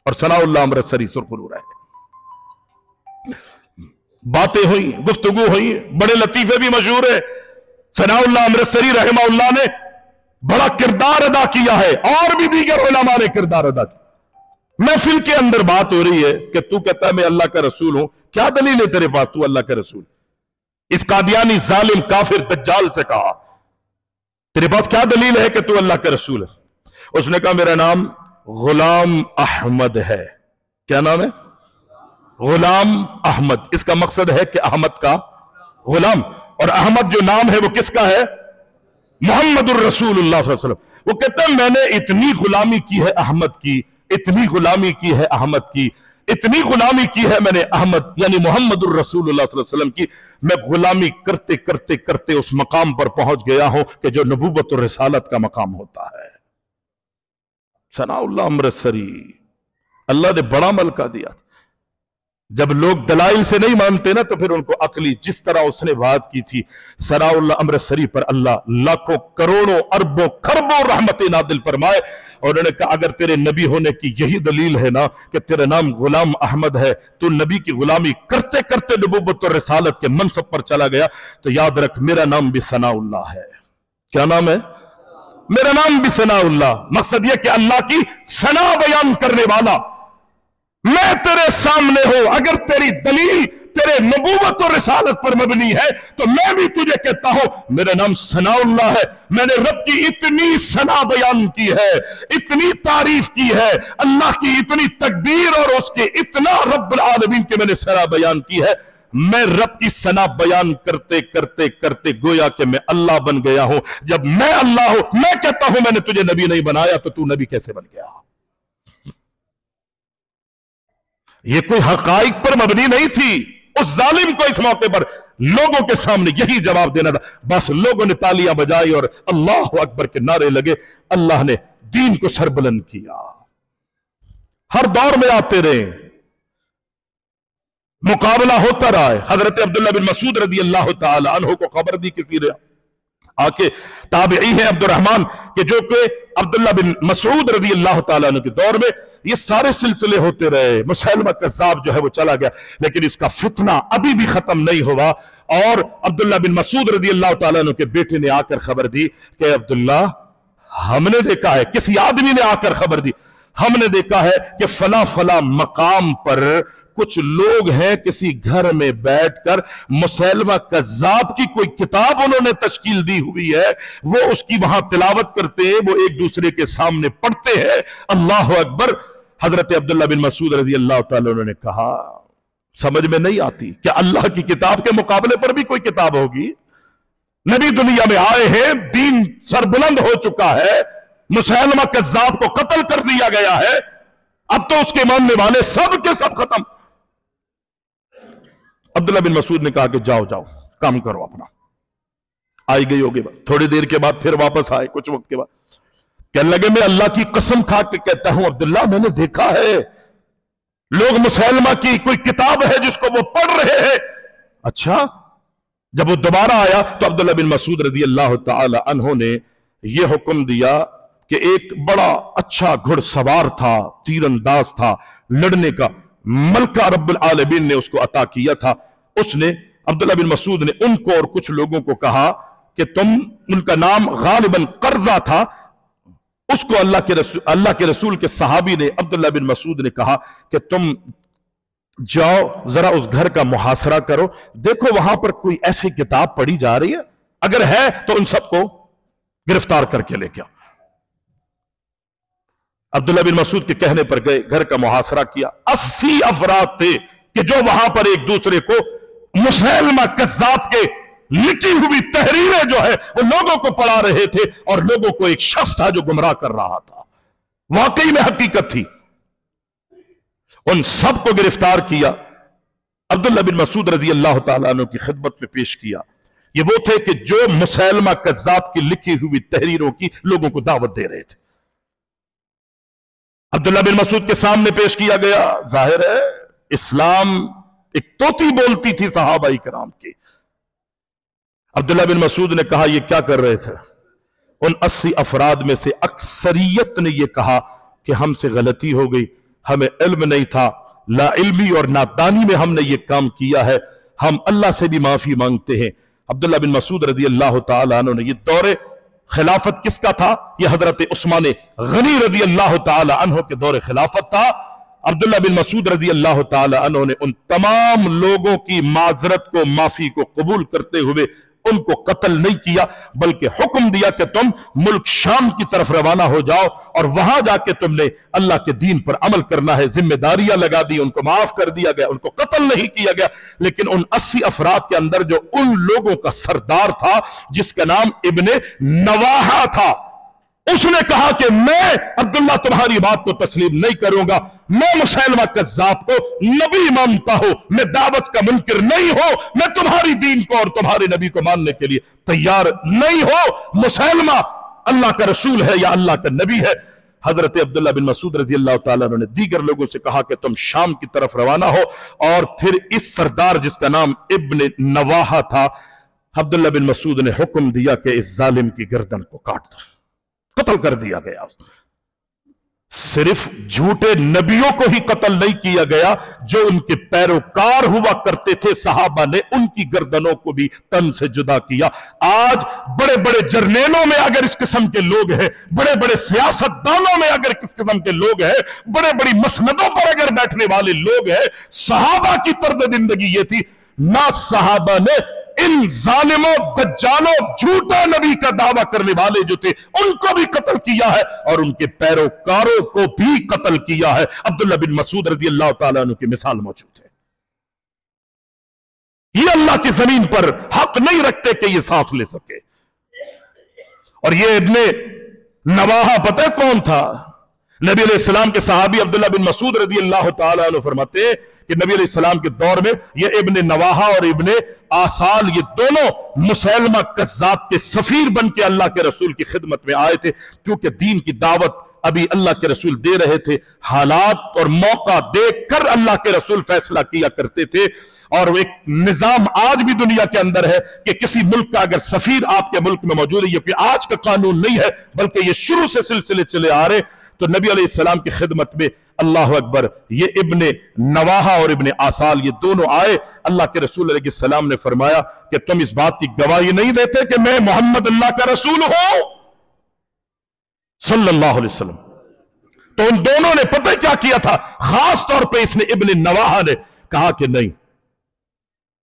और सनाउल्लाह अमृतसरी सुरखरू रहे। बातें हुई, गुफ्तगू हुई, बड़े लतीफे भी मशहूर है। सनाउल्लाह अमृतसरी रहमहुल्लाह ने बड़ा किरदार अदा किया है, और भी दीगर उलमा ने किरदार अदा किया। महफिल के अंदर बात हो रही है कि तू कहता है मैं अल्लाह का रसूल हूं, क्या दलील है तेरे पास, तू अल्लाह का रसूल? इस कादियानी जालिम काफिर दज्जाल से कहा, तेरे पास क्या दलील है कि तू अल्लाह का रसूल है? उसने कहा मेरा नाम गुलाम अहमद है। क्या नाम है? गुलाम अहमद। इसका मकसद है कि अहमद का गुलाम, और अहमद जो नाम है वो किसका है? मुहम्मदुर रसूलुल्लाह सल्लल्लाहु अलैहि वसल्लम। वो कहता है मैंने इतनी गुलामी की है अहमद की, इतनी गुलामी की है अहमद की, इतनी गुलामी की है मैंने अहमद यानी मुहम्मदुर रसूलुल्लाह सल्लल्लाहु अलैहि वसल्लम की, मैं गुलामी करते करते करते उस मकाम पर पहुंच गया हूं कि जो नबूवत और रिसालत का मकाम होता है। सनाउल्लाह अमृतसरी, अल्लाह ने बड़ा मलका दिया। जब लोग दलाइल से नहीं मानते ना तो फिर उनको अकली, जिस तरह उसने बात की थी सराउल्लाह अमृतसरी पर अल्लाह लाखों करोड़ों अरबों खरबों रहमतें नादिल फरमाए, और उन्होंने कहा अगर तेरे नबी होने की यही दलील है ना कि तेरा नाम गुलाम अहमद है, तो नबी की गुलामी करते करते नबूवत और रिसालत के मनसब पर चला गया, तो याद रख मेरा नाम भी सनाउल्लाह है। क्या नाम है? मेरा नाम भी सनाउल्लाह। मकसद यह कि अल्लाह की सना बयान करने वाला मैं तेरे सामने हूं। अगर तेरी दलील तेरे नबूवत और रिसालत पर मबनी है तो मैं भी तुझे कहता हूं मेरा नाम सनाउल्लाह है। मैंने रब की इतनी सना बयान की है, इतनी तारीफ की है, अल्लाह की इतनी तकबीर और उसके इतना रब्बुल आलमीन के मैंने सना बयान की है। मैं रब की सना बयान करते करते करते गोया कि मैं अल्लाह बन गया हूं। जब मैं अल्लाह हूं, मैं कहता हूं मैंने तुझे नबी नहीं बनाया, तो तू नबी कैसे बन गया? ये कोई हकाइक पर मबनी नहीं थी। उस जालिम को इस मौके पर लोगों के सामने यही जवाब देना था। बस लोगों ने तालियां बजाई और अल्लाह अकबर के नारे लगे। अल्लाह ने दीन को सरबुलंद किया। हर दौर में आते रहे, मुकाबला होता रहा है। हजरत अब्दुल्लाह बिन मसूद रदी अल्लाह तआला अन्हु को खबर दी किसी ने आके, ताबई है अब्दुर्रहमान के, जो कि अब्दुल्लाह बिन मसूद रदी अल्लाह तआला अन्हु के दौर में ये सारे सिलसिले होते रहे। मुसैलमा कज़्ज़ाब जो है वो चला गया, लेकिन इसका फितना अभी भी खत्म नहीं हुआ। और अब्दुल्लाह बिन मसूद रदी अल्लाह तआला अन्हु के बेटे ने आकर खबर दी कि अब्दुल्ला, हमने देखा है, किसी आदमी ने आकर खबर दी, हमने देखा है कि फला फला मकाम पर कुछ लोग हैं, किसी घर में बैठकर मुसैलमा कज़्ज़ाब की कोई किताब उन्होंने तश्कील दी हुई है, वो उसकी वहां तिलावत करते हैं, वो एक दूसरे के सामने पढ़ते हैं। अल्लाह अकबर। हजरत अब्दुल्लाह बिन मसूद रज़ी अल्लाह तआला अन्हु ने कहा, समझ में नहीं आती क्या अल्लाह की किताब के मुकाबले पर भी कोई किताब होगी? नबी दुनिया में आए हैं, दीन सरबुलंद हो चुका है, मुसैलमा कज़्ज़ाब को कत्ल कर दिया गया है, अब तो उसके मानने वाले सब के सब खत्म। अब्दुल्लाह बिन मसूद ने कहा कि जाओ जाओ काम करो अपना। आई गई होगी। थोड़ी देर के बाद फिर वापस आए, कुछ वक्त के बाद कहने लगे, मैं अल्लाह की कसम खा के कहता हूं अब्दुल्ला, मैंने देखा है लोग मुसैलमा की कोई किताब है जिसको वो पढ़ रहे हैं। अच्छा। जब वो दोबारा आया तो अब्दुल्ला बिन मसूद रज़ी अल्लाह तआला अन्हु ने यह हुक्म दिया कि एक बड़ा अच्छा घुड़सवार था, तीरंदाज था, लड़ने का मलका रब्बुल आलमीन ने उसको अता किया था। उसने, अब्दुल्लाह बिन मसूद ने उनको और कुछ लोगों को कहा कि तुम, उनका नाम गालिबन कर्जा था, उसको अल्लाह के रसूल के सहाबी ने, अब्दुल्लाह बिन मसूद ने कहा कि तुम जाओ जरा उस घर का मुहासरा करो, देखो वहां पर कोई ऐसी किताब पढ़ी जा रही है, अगर है तो उन सबको गिरफ्तार करके लेके आओ। अब्दुल्लाह बिन मसूद के कहने पर गए, घर का मुहासरा किया। 80 अफराद थे कि जो वहां पर एक दूसरे को मुसैलमा कज़्ज़ाब के लिखी हुई तहरीरें जो है वो लोगों को पढ़ा रहे थे, और लोगों को एक शख्स था जो गुमराह कर रहा था। वाकई में हकीकत थी। उन सबको गिरफ्तार किया, अब्दुल्लाह बिन मसूद रज़ी अल्लाह तआला अन्हु की खिदमत में पेश किया। ये वो थे कि जो मुसैलमा कज़्ज़ाब की लिखी हुई तहरीरों की लोगों को दावत दे रहे थे। अब्दुल्लाह बिन मसूद के सामने पेश किया गया। जाहिर है इस्लाम एक तोती बोलती थी सहाबाई किराम की। अब्दुल्लाह बिन मसूद ने कहा, ये क्या कर रहे थे? उन 80 अफराद में से अक्सरियत ने यह कहा कि हमसे गलती हो गई, हमें इल्म नहीं था, ला इल्मी और नादानी में हमने ये काम किया है, हम अल्लाह से भी माफी मांगते हैं। अब्दुल्लाह बिन मसूद रज़ी अल्लाह तआला अन्हु ने, ये दौरे खिलाफत किसका था? यह हजरत उस्मान गनी रज़ी अल्लाह तआला अन्हु के दौरे खिलाफत था। अब्दुल्लाह बिन मसूद रज़ी अल्लाह तआला अन्हु ने उन तमाम लोगों की माजरत को, माफी को कबूल करते हुए उनको कत्ल नहीं किया, बल्कि हुक्म दिया कि तुम मुल्क शाम की तरफ रवाना हो जाओ और वहां जाके तुमने अल्लाह के दीन पर अमल करना है। जिम्मेदारियां लगा दी, उनको माफ कर दिया गया, उनको कत्ल नहीं किया गया। लेकिन उन 80 अफराद के अंदर जो उन लोगों का सरदार था जिसका नाम इब्ने नवाहा था, उसने कहा कि मैं अब्दुल्ला तुम्हारी बात को तस्लीम नहीं करूंगा, मैं मुसैलमा कज़्ज़ाब को नबी मानता हूं, मैं दावत का मुनकिर नहीं हो, मैं तुम्हारी दीन को और तुम्हारे नबी को मानने के लिए तैयार नहीं हो। मुसैलमा अल्लाह का रसूल है या अल्लाह का नबी है। हजरत अब्दुल्ला बिन मसूद रजी अल्लाह ताला अन्हु ने दीगर लोगों से कहा कि तुम शाम की तरफ रवाना हो, और फिर इस सरदार जिसका नाम इब्न नवाहा था, अब्दुल्ला बिन मसूद ने हुक्म दिया कि इस जालिम की गर्दन को काट दो, कत्ल कर दिया गया। सिर्फ झूठे नबियों को ही कत्ल नहीं किया गया, जो उनके पैरोकार हुआ करते थे सहाबा ने उनकी गर्दनों को भी तन से जुदा किया। आज बड़े बड़े जर्नेलों में अगर इस किस्म के लोग हैं, बड़े बड़े सियासतदानों में अगर इस किस्म के लोग हैं, बड़े बड़ी मसनदों पर अगर बैठने वाले लोग हैं, सहाबा की तर्ज जिंदगी ये थी, ना सहाबा ने इन जालिमों, दज्जालों, झूठा नबी का दावा करने वाले जो थे उनको भी कत्ल किया है, और उनके पैरोकारों को भी कत्ल किया है। अब्दुल्ला बिन मसूद रज़ी अल्लाह ताला अन्हु की मिसाल मौजूद है। ये अल्लाह की जमीन पर हक नहीं रखते कि ये सांस ले सके। और ये इब्ने नवाहा पता है कौन था? नबी अलैहिस्सलाम के सहाबी अब्दुल्ला बिन मसूद रज़ी अल्लाह ताला अन्हु फरमाते कि नबी अलैहिस्सलाम के दौर में ये इब्ने नवाहा और इब्ने आसाल, ये दोनों मुसैलमा कज़्ज़ाब के सफीर बन के अल्लाह के रसूल की खिदमत में आए थे, क्योंकि दीन की दावत अभी अल्लाह के रसूल दे रहे थे। हालात और मौका देखकर अल्लाह के रसूल फैसला किया करते थे। और एक निजाम आज भी दुनिया के अंदर है कि किसी मुल्क का अगर सफीर आपके मुल्क में मौजूद है, ये कोई आज का कानून नहीं है, बल्कि ये शुरू से सिलसिले चले आ रहे, तो नबी अलैहिस्सलाम की खिदमत में अल्लाह अकबर ये इब्ने नवाहा और इब्ने आसाल ये दोनों आए। अल्लाह के रसूल अलैहिस्सलाम ने फरमाया कि तुम इस बात की गवाही नहीं देते कि मैं मोहम्मद अल्लाह का रसूल हूं सल्लल्लाहु अलैहि वसल्लम? तो उन दोनों ने पता क्या किया था? खास तौर पे इसने इब्ने नवाहा ने कहा कि नहीं,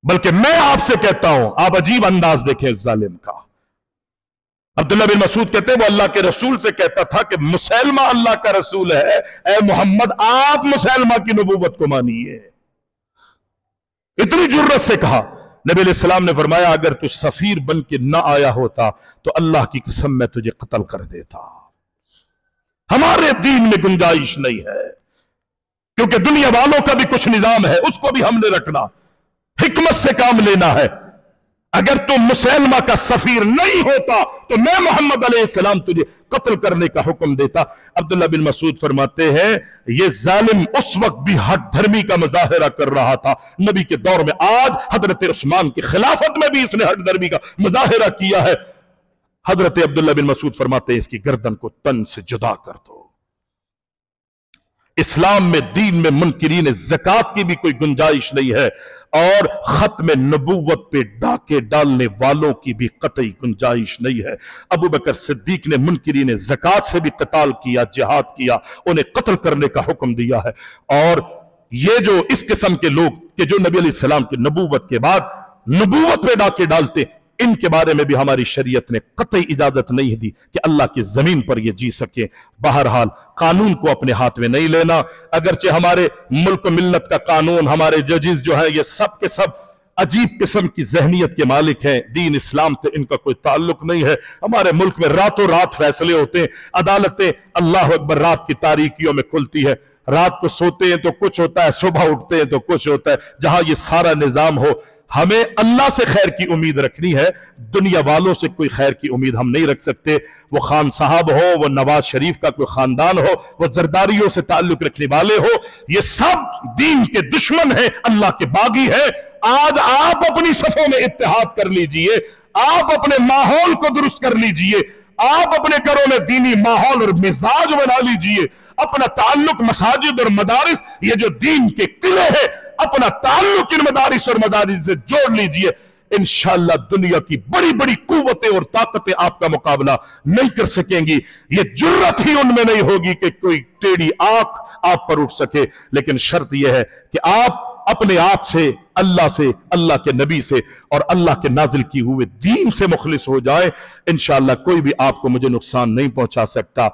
बल्कि मैं आपसे कहता हूं। आप अजीब अंदाज देखें इस जालिम का। अब्दुल्ला बिन मसूद कहते हैं वो अल्लाह के रसूल से कहता था कि मुसैलमा अल्लाह का रसूल है, ए मोहम्मद आप मुसैलमा की नबूवत को मानिए। इतनी जुर्रत से कहा। नबी अलैहिस्सलाम ने फरमाया अगर तू सफीर बन के ना आया होता तो अल्लाह की कसम मैं तुझे कत्ल कर देता। हमारे दीन में गुंजाइश नहीं है, क्योंकि दुनिया वालों का भी कुछ निजाम है, उसको भी हमने रखना, हिकमत से काम लेना है। अगर तू मुसैलमा का सफीर नहीं होता तो मैं मोहम्मद अलैहिस्सलाम तुझे कत्ल करने का हुक्म देता। अब्दुल्ला बिन मसूद फरमाते हैं ये जालिम उस वक्त भी हक धर्मी का मुजाहिरा कर रहा था नबी के दौर में। आज हजरत उस्मान की खिलाफत में भी इसने हक धर्मी का मुजाहिरा किया है। हजरत अब्दुल्ला बिन मसूद फरमाते हैं इसकी गर्दन को तन से जुदा कर दो। इस्लाम में, दीन में मुनकिरीन ज़कात की भी कोई गुंजाइश नहीं है, और खत्म नबूवत पे डाके डालने वालों की भी कतई गुंजाइश नहीं है। अबू बकर सिद्दीक ने मुनकिरीन ज़कात से भी क़ताल किया, जिहाद किया, उन्हें कत्ल करने का हुक्म दिया है। और ये जो इस किस्म के लोग कि जो नबी अलैहिस्सलाम की नबूवत के बाद नबूवत पे डाके डालते, इनके बारे में भी हमारी शरीयत ने कतई इजाजत नहीं दी कि अल्लाह की जमीन पर ये जी सके। बहरहाल कानून को अपने हाथ में नहीं लेना। अगरचे हमारे मुल्क मिल्लत का कानून, हमारे जजेस जो है ये सब के सब अजीब किस्म की जहनीत के मालिक हैं, दीन इस्लाम से इनका कोई ताल्लुक नहीं है। हमारे मुल्क में रातों रात फैसले होते हैं, अदालतें अल्लाह अकबर रात की तारीकियों में खुलती है। रात को सोते हैं तो कुछ होता है, सुबह उठते हैं तो कुछ होता है। जहां ये सारा निजाम हो, हमें अल्लाह से खैर की उम्मीद रखनी है, दुनिया वालों से कोई खैर की उम्मीद हम नहीं रख सकते। वो खान साहब हो, वो नवाज शरीफ का कोई खानदान हो, वो जरदारियों से ताल्लुक रखने वाले हो, ये सब दीन के दुश्मन हैं, अल्लाह के बागी हैं। आज आप अपनी सफों में इत्तेहाद कर लीजिए, आप अपने माहौल को दुरुस्त कर लीजिए, आप अपने घरों में दीनी माहौल और मिजाज बना लीजिए। अपना ताल्लुक मसाजिद और मदारिस, ये जो दीन के किले हैं, अपना ताल्लुक इन मदारिस और मदारिस से जोड़ लीजिए। इंशाअल्लाह दुनिया की बड़ी बड़ी कुव्वतें और ताकतें आपका मुकाबला नहीं कर सकेंगी। ये जुर्रत ही उनमें नहीं होगी कि कोई टेढ़ी आंख आप पर उठ सके। लेकिन शर्त यह है कि आप अपने आप से, अल्लाह से, अल्लाह के नबी से और अल्लाह के नाजिल की हुए दीन से मुखलिस हो जाए। इंशाअल्लाह कोई भी आपको मुझे नुकसान नहीं पहुंचा सकता।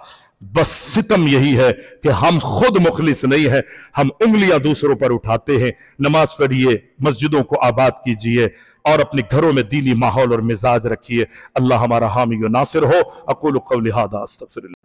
बस सितम यही है कि हम खुद मुखलिस नहीं है, हम उंगलियां दूसरों पर उठाते हैं। नमाज पढ़िए, मस्जिदों को आबाद कीजिए और अपने घरों में दीनी माहौल और मिजाज रखिए। अल्लाह हमारा हामी व नासिर हो। अक़ूलु क़ौली हाज़ा अस्तग़फ़िरुल्लाह।